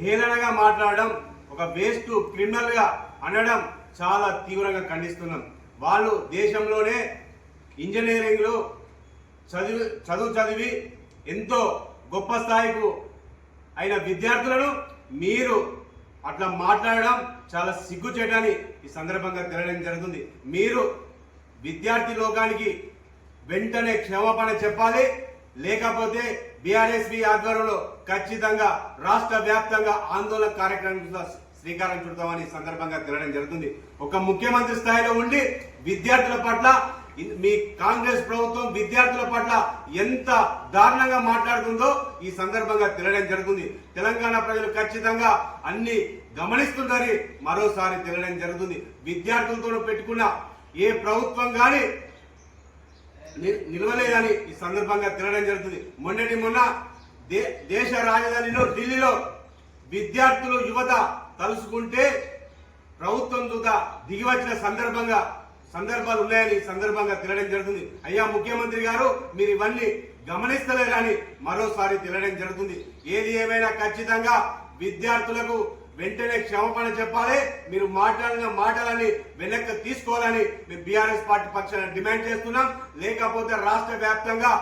హేళనగా మాట్లాడడం, ఒక వేస్ట్ క్రిమినల్గా అనడం చాలా తీవ్రంగా ఖండిస్తున్నాం. వాళ్ళు దేశంలోనే ఇంజనీరింగ్లో చదివి ఎంతో గొప్ప స్థాయికు అయిన విద్యార్థులను మీరు అట్లా మాట్లాడడం చాలా సిగ్గుచేటని ఈ సందర్భంగా తెలియడం జరుగుతుంది. మీరు విద్యార్థి లోకానికి వెంటనే క్షమాపణ చెప్పాలి, లేకపోతే బీఆర్ఎస్పీ ఆధ్వర్యంలో ఖచ్చితంగా రాష్ట్ర వ్యాప్తంగా ఆందోళన కార్యక్రమం శ్రీకారం చుడతామని సందర్భంగా తెలియడం జరుగుతుంది. ఒక ముఖ్యమంత్రి స్థాయిలో ఉండి విద్యార్థుల పట్ల మీ కాంగ్రెస్ ప్రభుత్వం విద్యార్థుల పట్ల ఎంత దారుణంగా మాట్లాడుతుందో ఈ సందర్భంగా తెలియడం జరుగుతుంది. తెలంగాణ ప్రజలు ఖచ్చితంగా అన్ని గమనిస్తుందని మరోసారి తెలియడం జరుగుతుంది. విద్యార్థులతో పెట్టుకున్న ఏ ప్రభుత్వం కానీ నిలవలేదని ఈ సందర్భంగా తెలియడం జరుగుతుంది. మొన్న దేశ రాజధానిలో ఢిల్లీలో విద్యార్థులు యువత తలుసుకుంటే ప్రభుత్వం దూత దిగివచ్చిన సందర్భాలు ఉన్నాయని సందర్భంగా తెలియడం జరుగుతుంది. అయ్యా ముఖ్యమంత్రి గారు, మీరు ఇవన్నీ గమనిస్తలేరని మరోసారి తెలియడం జరుగుతుంది. ఏది ఏమైనా ఖచ్చితంగా విద్యార్థులకు వెంటనే క్షమాపణ చెప్పాలి, మీరు మాట్లాడిన మాటలని వెనక్కి తీసుకోవాలని మేము బీఆర్ఎస్ పార్టీ పక్షాన డిమాండ్ చేస్తున్నాం. లేకపోతే రాష్ట్ర వ్యాప్తంగా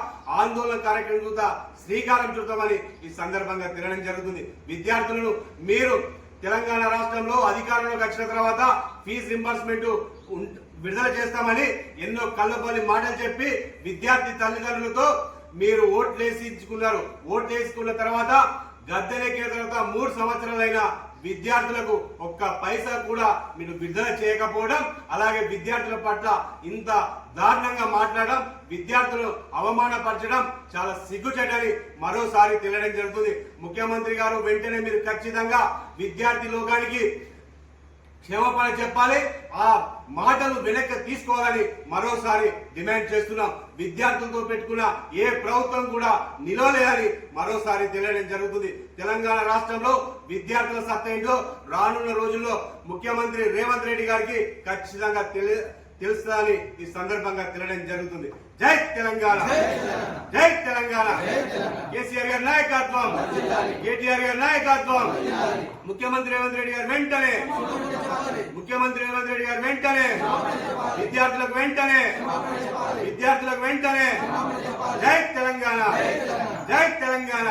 ఆందోళన కార్యక్రమం శ్రీకారం చుడతామని ఈ సందర్భంగా తెలియడం జరుగుతుంది. విద్యార్థులను మీరు తెలంగాణ రాష్ట్రంలో అధికారంలోకి వచ్చిన తర్వాత ఫీజు రింబర్స్మెంట్ విడుదల చేస్తామని ఎన్నో కళ్ళబొల్లి మాటలు చెప్పి విద్యార్థి తల్లిదండ్రులతో మీరు ఓట్లు వేసుకున్నారు. ఓట్లు వేసుకున్న తర్వాత గద్దెనెక్కిన తర్వాత 3 సంవత్సరాలైన విద్యార్థులకు ఒక్క పైసా కూడా మీరు విడుదల చేయకపోవడం, అలాగే విద్యార్థుల పట్ల ఇంత దారుణంగా మాట్లాడడం, విద్యార్థులు అవమానపరచడం చాలా సిగ్గుచేటని మరోసారి తెలియడం జరుగుతుంది. ముఖ్యమంత్రి గారు వెంటనే మీరు ఖచ్చితంగా విద్యార్థి లోకానికి క్షమాపణ చెప్పాలి, ఆ మాటలు వెనక్కి తీసుకోవాలని మరోసారి డిమాండ్ చేస్తున్నాం. విద్యార్థులతో పెట్టుకున్న ఏ ప్రభుత్వం కూడా నిలవలేదని మరోసారి తెలియడం జరుగుతుంది. తెలంగాణ రాష్ట్రంలో విద్యార్థుల సత్తా ఏంటో రానున్న రోజుల్లో ముఖ్యమంత్రి రేవంత్ రెడ్డి గారికి ఖచ్చితంగా తెలుస్తుందని ఈ సందర్భంగా తెలియడం జరుగుతుంది. జై తెలంగాణ, జై తెలంగాణ. కేసీఆర్ గారి నాయకత్వం, కేటీఆర్ గారి నాయకత్వం, ముఖ్యమంత్రి రేవంత్ రెడ్డి గారు వెంటనే విద్యార్థులకు వెంటనే జై తెలంగాణ, జై తెలంగాణ.